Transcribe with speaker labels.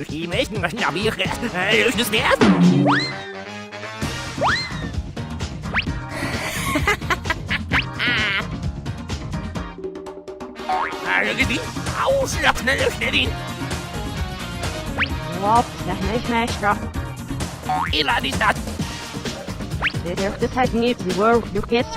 Speaker 1: i myśl, że nie już nie zmian. Ale gdy, a już rapnę już nie din.
Speaker 2: Łop, nicht mehr.
Speaker 1: Ila di stat.
Speaker 2: Der dürfte halt nicht, wo du gehst.